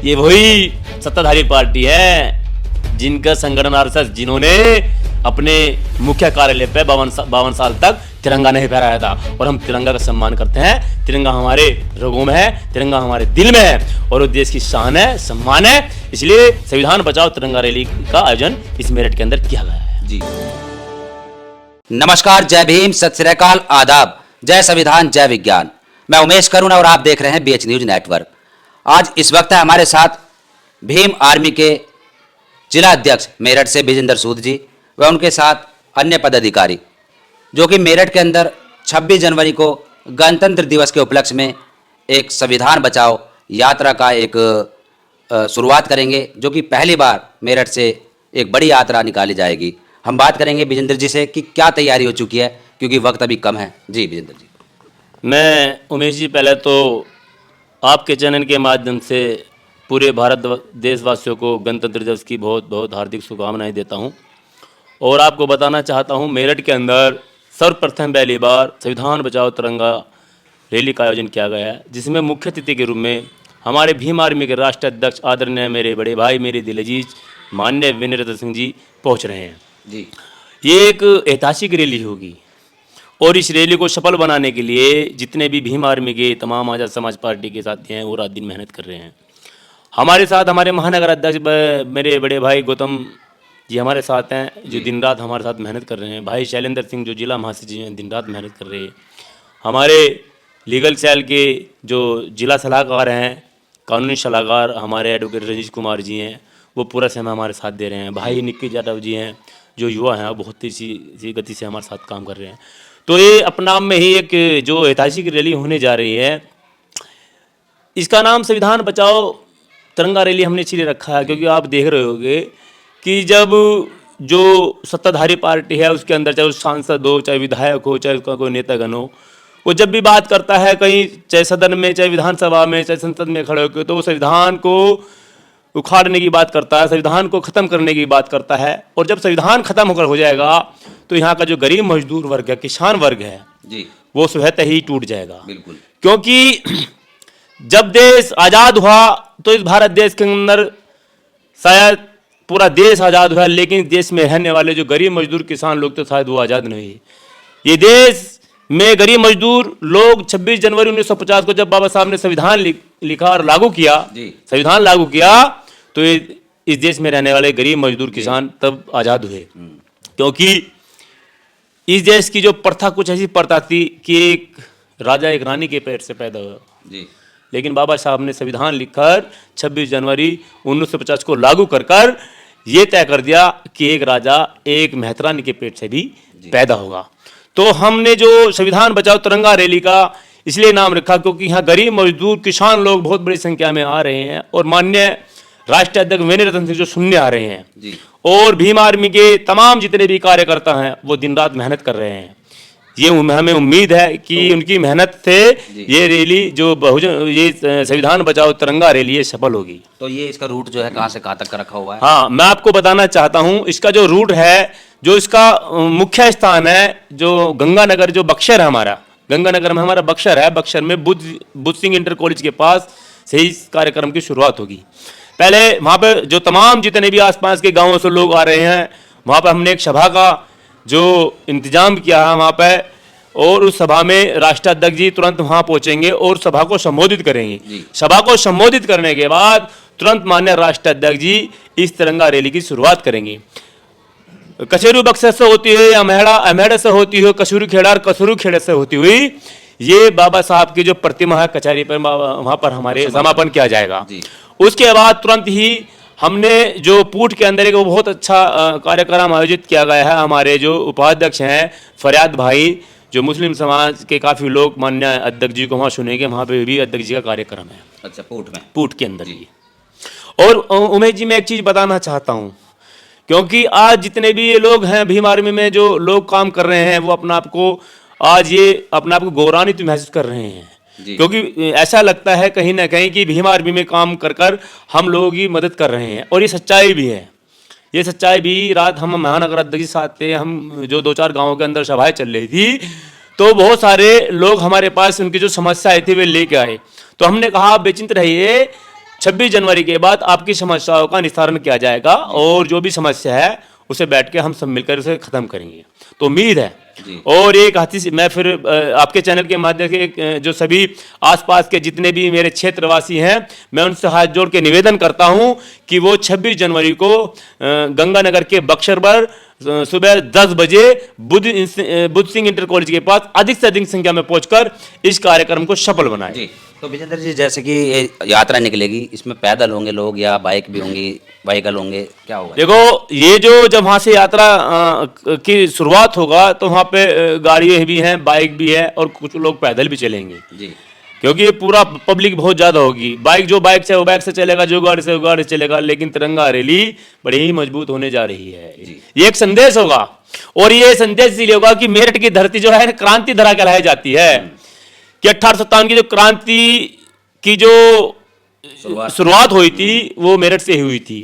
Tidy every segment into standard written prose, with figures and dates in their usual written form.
ये वही सत्ताधारी पार्टी है जिनका संगठन आरएसएस, जिन्होंने अपने मुख्य कार्यालय पे 52 साल तक तिरंगा नहीं फहराया था। और हम तिरंगा का सम्मान करते हैं। तिरंगा हमारे रगों में है, तिरंगा हमारे दिल में है और वो देश की शान है, सम्मान है। इसलिए संविधान बचाओ तिरंगा रैली का आयोजन इस मेरठ के अंदर किया गया है। जी नमस्कार, जय भीम, सत श्री अकाल, आदाब, जय संविधान, जय विज्ञान। मैं उमेश करुण और आप देख रहे हैं बीएच न्यूज नेटवर्क। आज इस वक्त है हमारे साथ भीम आर्मी के जिला अध्यक्ष मेरठ से विजेंद्र सूद जी व उनके साथ अन्य पदाधिकारी, जो कि मेरठ के अंदर 26 जनवरी को गणतंत्र दिवस के उपलक्ष्य में एक संविधान बचाओ यात्रा का एक शुरुआत करेंगे, जो कि पहली बार मेरठ से एक बड़ी यात्रा निकाली जाएगी। हम बात करेंगे विजेंद्र जी से कि क्या तैयारी हो चुकी है, क्योंकि वक्त अभी कम है। जी विजेंद्र जी। मैं उमेश जी, पहले तो आपके चैनल के माध्यम से पूरे भारत देशवासियों को गणतंत्र दिवस की बहुत बहुत हार्दिक शुभकामनाएं देता हूं और आपको बताना चाहता हूं, मेरठ के अंदर सर्वप्रथम पहली बार संविधान बचाओ तिरंगा रैली का आयोजन किया गया है, जिसमें मुख्य अतिथि के रूप में हमारे भीम आर्मी के राष्ट्रीय अध्यक्ष आदरणीय मेरे बड़े भाई, मेरे दिल अजीज माननीय वीरेंद्र सिंह जी पहुँच रहे हैं। जी ये एक ऐतिहासिक रैली होगी और इस रैली को सफल बनाने के लिए जितने भी भीम आर्मी के तमाम आज़ाद समाज पार्टी के साथी हैं वो रात दिन मेहनत कर रहे हैं। हमारे साथ हमारे महानगर अध्यक्ष मेरे बड़े भाई गौतम जी हमारे साथ हैं, जो दिन रात हमारे साथ मेहनत कर रहे हैं। भाई शैलेंद्र सिंह जो जिला महासचिव हैं, दिन रात मेहनत कर रहे हैं। हमारे लीगल सेल के जो जिला सलाहकार हैं, कानूनी सलाहकार हमारे एडवोकेट रंजीश कुमार जी हैं, वो पूरा समय हमारे साथ दे रहे हैं। भाई निक्की यादव जी हैं, जो युवा हैं, वो बहुत तेज़ी गति से हमारे साथ काम कर रहे हैं। तो ये अपने आप में ही एक जो ऐतिहासिक रैली होने जा रही है, इसका नाम संविधान बचाओ तिरंगा रैली हमने इसलिए रखा है क्योंकि आप देख रहे होंगे कि जब जो सत्ताधारी पार्टी है उसके अंदर, चाहे उस सांसद हो, चाहे विधायक हो, चाहे उसका कोई नेतागण हो, वो जब भी बात करता है कहीं, चाहे सदन में, चाहे विधानसभा में, चाहे संसद में खड़े होकर, तो वो संविधान को उखाड़ने की बात करता है, संविधान को ख़त्म करने की बात करता है। और जब संविधान ख़त्म होकर हो जाएगा तो यहाँ का जो गरीब मजदूर वर्ग है, किसान वर्ग है जी, वो स्वतः ही टूट जाएगा। बिल्कुल। क्योंकि जब देश आज़ाद हुआ तो इस भारत देश के अंदर शायद पूरा देश आज़ाद हुआ, लेकिन देश में रहने वाले जो गरीब मजदूर किसान लोग तो शायद वो आज़ाद नहीं है। ये देश में गरीब मजदूर लोग 26 जनवरी 1950 को जब बाबा साहब ने संविधान लिखा और लागू किया, संविधान लागू किया, तो इस देश में रहने वाले गरीब मजदूर किसान तब आज़ाद हुए। क्योंकि इस देश की जो प्रथा कुछ ऐसी प्रथा थी कि एक राजा एक रानी के पेट से पैदा हुआ जी, लेकिन बाबा साहब ने संविधान लिखकर 26 जनवरी 1950 को लागू कर ये तय कर दिया कि एक राजा एक मेहतरानी के पेट से भी पैदा होगा। तो हमने जो संविधान बचाओ तिरंगा रैली का इसलिए नाम रखा क्योंकि यहाँ गरीब मजदूर किसान लोग बहुत बड़ी संख्या में आ रहे हैं और माननीय राष्ट्रीय अध्यक्ष वीरेंद्र सिंह जो सुनने आ रहे हैं जी। और भीम आर्मी के तमाम जितने भी कार्यकर्ता हैं वो दिन रात मेहनत कर रहे हैं। ये हमें उम्मीद है कि उनकी मेहनत से ये रैली जो बहुजन ये संविधान बचाओ तिरंगा रैली ये सफल होगी। तो ये इसका रूट जो है कहाँ से कहाँ तक का रखा हुआ है? हाँ, मैं आपको बताना चाहता हूँ इसका जो रूट है, जो इसका मुख्य स्थान है, जो गंगानगर, जो बक्सर है हमारा, गंगानगर में हमारा बक्सर है, बक्सर में बुद्ध सिंह इंटर कॉलेज के पास से इस कार्यक्रम की शुरुआत होगी। पहले वहाँ पे जो तमाम जितने भी आसपास के गाँवों से लोग आ रहे हैं, वहाँ पर हमने एक सभा का जो इंतजाम किया है वहाँ पे, और उस सभा में राष्ट्रीय अध्यक्ष जी तुरंत वहाँ पहुँचेंगे और सभा को संबोधित करेंगे। सभा को संबोधित करने के बाद तुरंत माननीय राष्ट्रीय अध्यक्ष जी इस तिरंगा रैली की शुरुआत करेंगे। कचेरू बक्सर से होती हुई, अमेड़ा से होती हुई, कसूरी खेड़ा और कसूरी खेड़े से होती हुई ये बाबा साहब की जो प्रतिमा है कचहरी पर, वहाँ पर हमारे समापन किया जाएगा। उसके बाद तुरंत ही हमने जो पूट के अंदर एक बहुत अच्छा कार्यक्रम आयोजित किया गया है। हमारे जो उपाध्यक्ष हैं फरियाद भाई, जो मुस्लिम समाज के काफ़ी लोग माननीय अध्यक्ष जी को वहाँ सुनेंगे, वहाँ पे भी अध्यक्ष जी का कार्यक्रम है। अच्छा, पूट में, पूट के अंदर ही। और उमेश जी मैं एक चीज़ बताना चाहता हूँ, क्योंकि आज जितने भी ये लोग हैं भीम आर्मी में जो लोग काम कर रहे हैं, वो अपने आप को आज ये अपने आप को गौरवान्वित महसूस कर रहे हैं, क्योंकि ऐसा लगता है कहीं ना कहीं कि भीम आर्मी में काम कर हम लोगों की मदद कर रहे हैं। और ये सच्चाई भी है, ये सच्चाई भी। रात हम महानगर अध्यक्ष साथ थे, हम जो 2-4 गाँवों के अंदर सभाएं चल रही थी, तो बहुत सारे लोग हमारे पास उनकी जो समस्याएं थी वे लेके आए। तो हमने कहा आप बेचिंत रहिए, 26 जनवरी के बाद आपकी समस्याओं का निस्तारण किया जाएगा और जो भी समस्या है उसे बैठ के हम सब मिलकर उसे खत्म करेंगे। तो उम्मीद है और एक हाथी से मैं फिर आपके चैनल के माध्यम से जो सभी आसपास के जितने भी मेरे क्षेत्रवासी हैं मैं उनसे हाथ जोड़ के निवेदन करता हूं कि वो 26 जनवरी को गंगानगर के बक्सरबर सुबह 10 बजे बुद्ध सिंह इंटर कॉलेज के पास अधिक से अधिक संख्या में पहुंचकर इस कार्यक्रम को सफल बनाएं। जी तो विजेंद्र जी, जैसे कि ये यात्रा निकलेगी, इसमें पैदल होंगे लोग या बाइक भी होंगी, व्हीकल होंगे, क्या होगा? देखो ये जो जब वहां से यात्रा की शुरुआत होगा तो वहां पे गाड़ियां भी हैं, बाइक भी है और कुछ लोग पैदल भी चलेंगे जी, क्योंकि ये पूरा पब्लिक बहुत ज्यादा होगी। बाइक जो बाइक से वो बाइक से चलेगा, जो गाड़ी से वो गाड़ी से चलेगा, लेकिन तिरंगा रैली बड़ी ही मजबूत होने जा रही है। ये एक संदेश होगा और ये संदेश इसलिए होगा कि मेरठ की धरती जो है क्रांति धरा कहलाई जाती है कि 1857 की जो क्रांति की जो शुरुआत हुई थी वो मेरठ से ही हुई थी।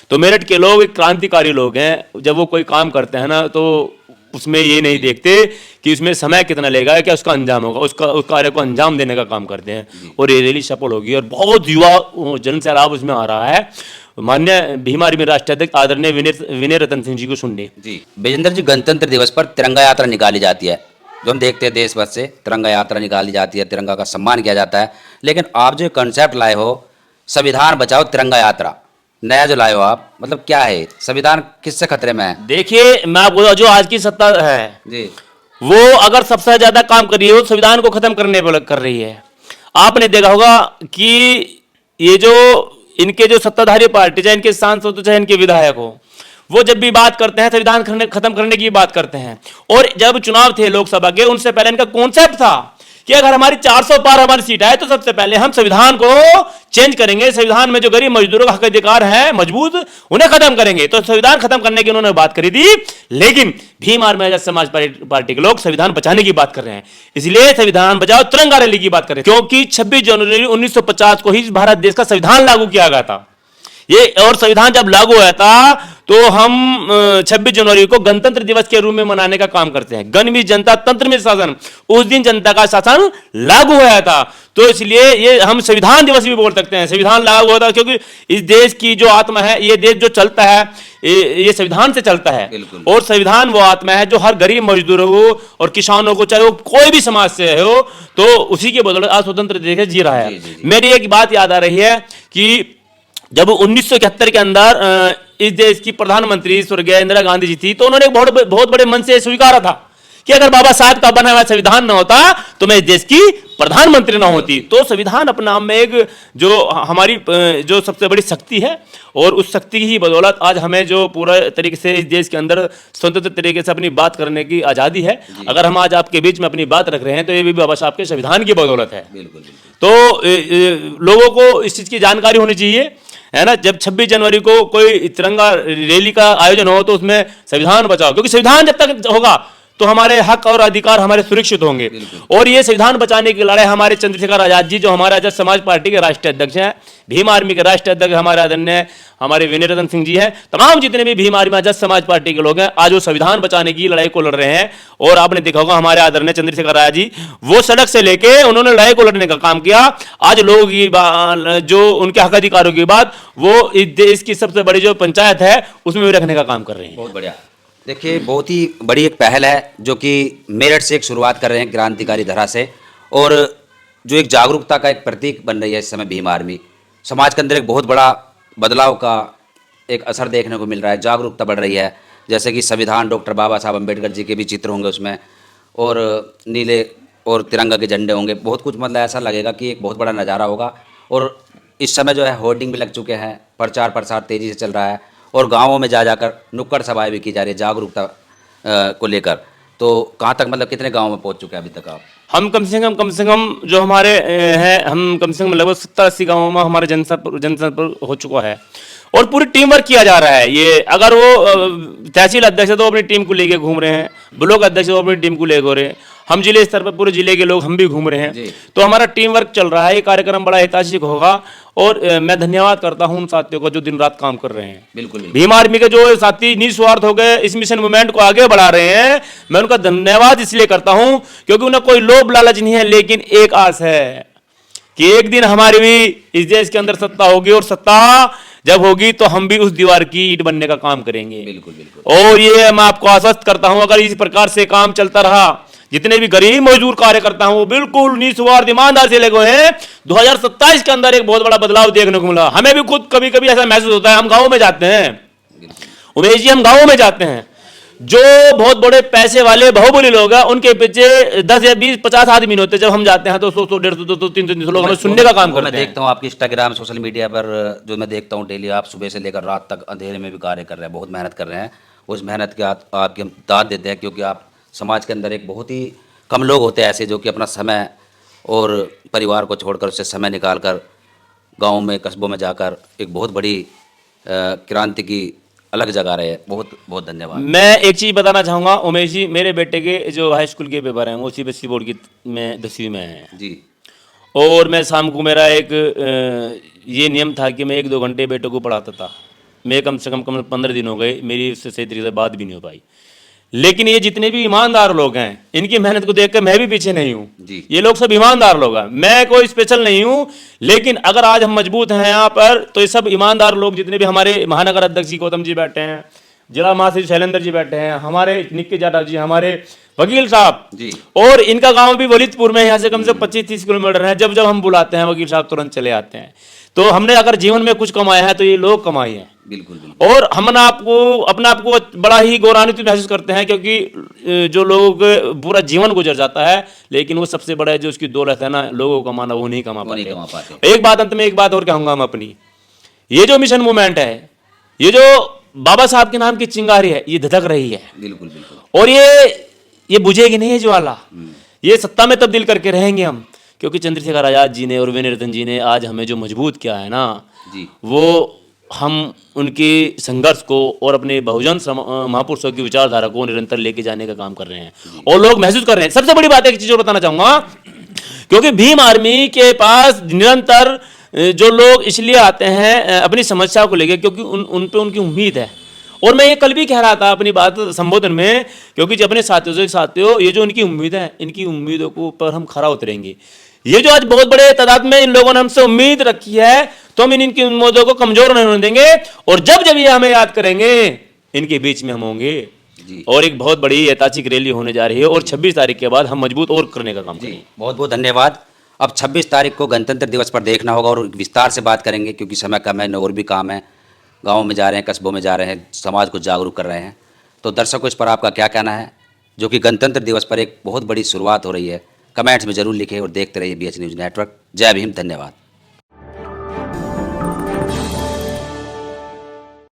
तो मेरठ के लोग एक क्रांतिकारी लोग हैं। जब वो कोई काम करते हैं ना तो उसमें ये नहीं देखते कि उसमें समय कितना लगेगा, क्या उसका अंजाम होगा, उस कार्य को अंजाम देने का काम करते हैं और ये रैली सफल होगी और बहुत युवा जन सैलाब उसमें आ रहा है। माननीय भीम आर्मी राष्ट्रीय अध्यक्ष आदरणीय विनय रतन सिंह जी को सुनने। जी विजेंद्र जी, गणतंत्र दिवस पर तिरंगा यात्रा निकाली जाती है, जो हम देखते हैं देश भर से तिरंगा यात्रा निकाली जाती है, तिरंगा का सम्मान किया जाता है। लेकिन आप जो कंसेप्ट लाए हो संविधान बचाओ तिरंगा यात्रा, नया जो लाए हो आप, मतलब क्या है? संविधान किससे खतरे में है? देखिए मैं आपको जो आज की सत्ता है जी, वो अगर सबसे ज्यादा काम कर रही है वो संविधान को खत्म करने पर कर रही है। आपने देखा होगा कि ये जो इनके जो सत्ताधारी पार्टी चाहे इनके सांसद चाहे इनके विधायक हो, वो जब भी बात करते हैं संविधान खत्म करने की बात करते हैं। और जब चुनाव थे लोकसभा के उनसे पहले इनका कॉन्सेप्ट था कि अगर हमारी 400 पार हमारी सीट आए तो सबसे पहले हम संविधान को चेंज करेंगे, संविधान में जो गरीब मजदूरों का हक अधिकार है मजबूत उन्हें खत्म करेंगे। तो संविधान खत्म करने की उन्होंने बात करी थी, लेकिन भीम आर्मी आजाद समाज पार्टी के लोग संविधान बचाने की बात कर रहे हैं। इसलिए संविधान बचाओ तिरंगा रैली की बात कर रहे हैं, क्योंकि 26 जनवरी 1950 को ही भारत देश का संविधान लागू किया गया था। ये और संविधान जब लागू हुआ था तो हम 26 जनवरी को गणतंत्र दिवस के रूप में मनाने का काम करते हैं। गण में जनता तंत्र में शासन, उस दिन जनता का शासन लागू हुआ था। तो इसलिए ये हम संविधान दिवस भी बोल सकते हैं। संविधान लागू होता है क्योंकि इस देश की जो आत्मा है, ये देश जो चलता है ये संविधान से चलता है। और संविधान वो आत्मा है जो हर गरीब मजदूरों को और किसानों को, चाहे वो कोई भी समाज से हो, तो उसी के बदौलत आज स्वतंत्र देश जी रहा है। मेरी एक बात याद आ रही है कि जब 1971 के अंदर इस देश की प्रधानमंत्री स्वर्गीय इंदिरा गांधी जी थी, तो उन्होंने बहुत बड़े मन से स्वीकारा था कि अगर बाबा साहब का बना हुआ संविधान ना होता तो मैं इस देश की प्रधानमंत्री ना होती। तो संविधान अपने आप में एक जो हमारी जो सबसे बड़ी शक्ति है और उस शक्ति की बदौलत आज हमें जो पूरा तरीके से इस देश के अंदर स्वतंत्र तरीके से अपनी बात करने की आज़ादी है। अगर हम आज आपके बीच में अपनी बात रख रहे हैं तो ये भी बाबा साहब के संविधान की बदौलत है। तो लोगों को इस चीज़ की जानकारी होनी चाहिए, है ना। जब 26 जनवरी को कोई तिरंगा रैली का आयोजन हो तो उसमें संविधान बचाओ, क्योंकि संविधान जब तक होगा तो हमारे हक और अधिकार हमारे सुरक्षित होंगे। और ये संविधान बचाने की लड़ाई हमारे चंद्रशेखर आजाद जी, जो हमारे आजाद समाज पार्टी के राष्ट्रीय अध्यक्ष हैं, भीम आर्मी के राष्ट्रीय अध्यक्ष हमारे आदरणीय हमारे विनय रतन सिंह जी हैं, तमाम जितने भी भीम आर्मी आजाद समाज पार्टी के लोग हैं, आज वो संविधान बचाने की लड़ाई को लड़ रहे हैं। और आपने देखा होगा हमारे आदरणीय चंद्रशेखर आजाद जी वो सड़क से लेके उन्होंने लड़ाई को लड़ने का काम किया। आज लोग जो उनके हक अधिकारों की बात वो इस देश की सबसे बड़ी जो पंचायत है उसमें भी रखने का काम कर रहे हैं। बहुत बढ़िया। देखिए बहुत ही बड़ी एक पहल है जो कि मेरठ से एक शुरुआत कर रहे हैं क्रांतिकारी धरा से, और जो एक जागरूकता का एक प्रतीक बन रही है इस समय भीम आर्मी। समाज के अंदर एक बहुत बड़ा बदलाव का एक असर देखने को मिल रहा है, जागरूकता बढ़ रही है। जैसे कि संविधान डॉक्टर बाबा साहब अम्बेडकर जी के भी चित्र होंगे उसमें, और नीले और तिरंगा के झंडे होंगे, बहुत कुछ मतलब ऐसा लगेगा कि एक बहुत बड़ा नज़ारा होगा। और इस समय जो है होर्डिंग भी लग चुके हैं, प्रचार प्रसार तेज़ी से चल रहा है, और गांवों में जा जाकर नुक्कड़ सभाएं भी की जा रही है जागरूकता को लेकर। तो कहाँ तक मतलब कितने गांवों में पहुंच चुके हैं अभी तक आप? हम कम से कम जो हमारे हैं, हम कम से कम लगभग 70-80 गाँवों में हमारे जनसंपर्क हो चुका है और पूरी टीम वर्क किया जा रहा है। ये अगर वो तहसील अध्यक्ष है तो अपनी टीम को लेके घूम रहे हैं, ब्लॉक अध्यक्ष तो अपनी टीम को लेके हो रहे हैं, हम जिले स्तर पर पूरे जिले के लोग हम भी घूम रहे हैं। तो हमारा टीम वर्क चल रहा है। ये कार्यक्रम बड़ा ऐतिहासिक होगा और मैं धन्यवाद करता हूं उन साथियों को जो दिन रात काम कर रहे हैं। बिल्कुल। भीम आर्मी के जो साथी निस्वार्थ हो गए इस मिशन मूवमेंट को आगे बढ़ा रहे हैं, मैं उनका धन्यवाद इसलिए करता हूं क्योंकि उन्हें कोई लोभ लालच नहीं है, लेकिन एक आस है कि एक दिन हमारी भी इस देश के अंदर सत्ता होगी, और सत्ता जब होगी तो हम भी उस दीवार की ईंट बनने का काम करेंगे। बिल्कुल बिल्कुल। और ये मैं आपको आश्वस्त करता हूं, अगर इस प्रकार से काम चलता रहा, जितने भी गरीब मजदूर कार्यकर्ता हूं वो बिल्कुल निस्वार्थ ईमानदार से लगे हैं, 2027 के अंदर एक बहुत बड़ा बदलाव देखने को मिला। हमें भी खुद कभी कभी ऐसा महसूस होता है, हम गाँव में जाते हैं उमेश जी, हम गाँव में जाते हैं, जो बहुत बड़े पैसे वाले बाहुबली लोग हैं उनके पीछे 10 या 20 50 आदमी होते हैं। जब हम जाते हैं तो 100 150 200 300 लोग हमें सुनने का काम करते हैं। मैं देखता हूँ आपकी इंस्टाग्राम सोशल मीडिया पर, जो मैं देखता हूँ डेली, आप सुबह से लेकर रात तक अंधेरे में भी कार्य कर रहे हैं, बहुत मेहनत कर रहे हैं। उस मेहनत के आपकी हम दाद देते हैं, क्योंकि आप समाज के अंदर एक बहुत ही कम लोग होते हैं ऐसे जो कि अपना समय और परिवार को छोड़कर उससे समय निकाल कर गाँव में कस्बों में जाकर एक बहुत बड़ी क्रांति की अलग जगह रहे हैं। बहुत बहुत धन्यवाद। मैं एक चीज़ बताना चाहूँगा उमेश जी, मेरे बेटे के जो हाई स्कूल के पेपर हैं वो CBSE बोर्ड की में 10वीं में है जी। और मैं शाम को मेरा एक ये नियम था कि मैं 1-2 घंटे बेटे को पढ़ाता था। मैं कम से कम 15 दिन हो गए, मेरी उससे सही तरीके से बात भी नहीं हो पाई। लेकिन ये जितने भी ईमानदार लोग हैं, इनकी मेहनत को देखकर मैं भी पीछे नहीं हूँ जी। ये लोग सब ईमानदार लोग हैं, मैं कोई स्पेशल नहीं हूँ। लेकिन अगर आज हम मजबूत हैं यहाँ पर, तो ये सब ईमानदार लोग, जितने भी हमारे महानगर अध्यक्ष जी गौतम जी बैठे हैं, जिला महासचिव शैलेंद्र जी बैठे हैं, हमारे निक्की जाटव जी, हमारे वकील साहब जी, और इनका गांव भी वलिदपुर में, यहाँ से कम से कम 25-30 किलोमीटर है। जब जब हम बुलाते हैं वकील साहब तुरंत चले आते हैं। तो हमने अगर जीवन में कुछ कमाया है तो ये लोग कमाए हैं। बिल्कुल बिल्कुल। और हम अपना आपको बड़ा ही गौरवान्वित महसूस करते हैं, क्योंकि जो लोग पूरा जीवन गुजर जाता है, लेकिन वो सबसे बड़ा जो उसकी दौलत है ना, लोगों को कमाना, वो नहीं कमा पाते। एक बात अंत में एक बात और कहूंगा हम अपनी, ये जो मिशन मूवमेंट है, ये जो बाबा साहब के नाम की चिंगारी है, ये धधक रही है। बिल्कुल बिल्कुल। और ये बुझेगी नहीं, ये ज्वाला, ये सत्ता में तब्दील करके रहेंगे हम, क्योंकि चंद्रशेखर आजाद जी ने और विनय रतन जी ने आज हमें जो मजबूत किया है ना जी, वो हम उनके संघर्ष को और अपने बहुजन महापुरुषों की विचारधारा को निरंतर लेके जाने का काम कर रहे हैं और लोग महसूस कर रहे हैं। सबसे बड़ी बात एक चीज और बताना चाहूंगा, क्योंकि भीम आर्मी के पास निरंतर जो लोग इसलिए आते हैं अपनी समस्या को लेकर, क्योंकि उन पे उनकी उम्मीद है। और मैं ये कल भी कह रहा था अपनी बात संबोधन में, क्योंकि अपने साथियों ये जो इनकी उम्मीद है, इनकी उम्मीदों को ऊपर हम खरा उतरेंगे। ये जो आज बहुत बड़े तादाद में इन लोगों ने हमसे उम्मीद रखी है, तो हम इनकी उम्मीदों को कमजोर नहीं होने देंगे। और जब जब ये हमें याद करेंगे, इनके बीच में हम होंगे जी। और एक बहुत बड़ी ऐतिहासिक रैली होने जा रही है, और 26 तारीख के बाद हम मजबूत और करने का काम करेंगे। बहुत बहुत धन्यवाद। अब 26 तारीख को गणतंत्र दिवस पर देखना होगा और विस्तार से बात करेंगे, क्योंकि समय कम है, और भी काम है। गाँव में जा रहे हैं, कस्बों में जा रहे हैं, समाज को जागरूक कर रहे हैं। तो दर्शकों, इस पर आपका क्या कहना है, जो कि गणतंत्र दिवस पर एक बहुत बड़ी शुरुआत हो रही है? कमेंट्स में जरूर लिखें और देखते रहिए BH न्यूज़ नेटवर्क। जय भीम, धन्यवाद।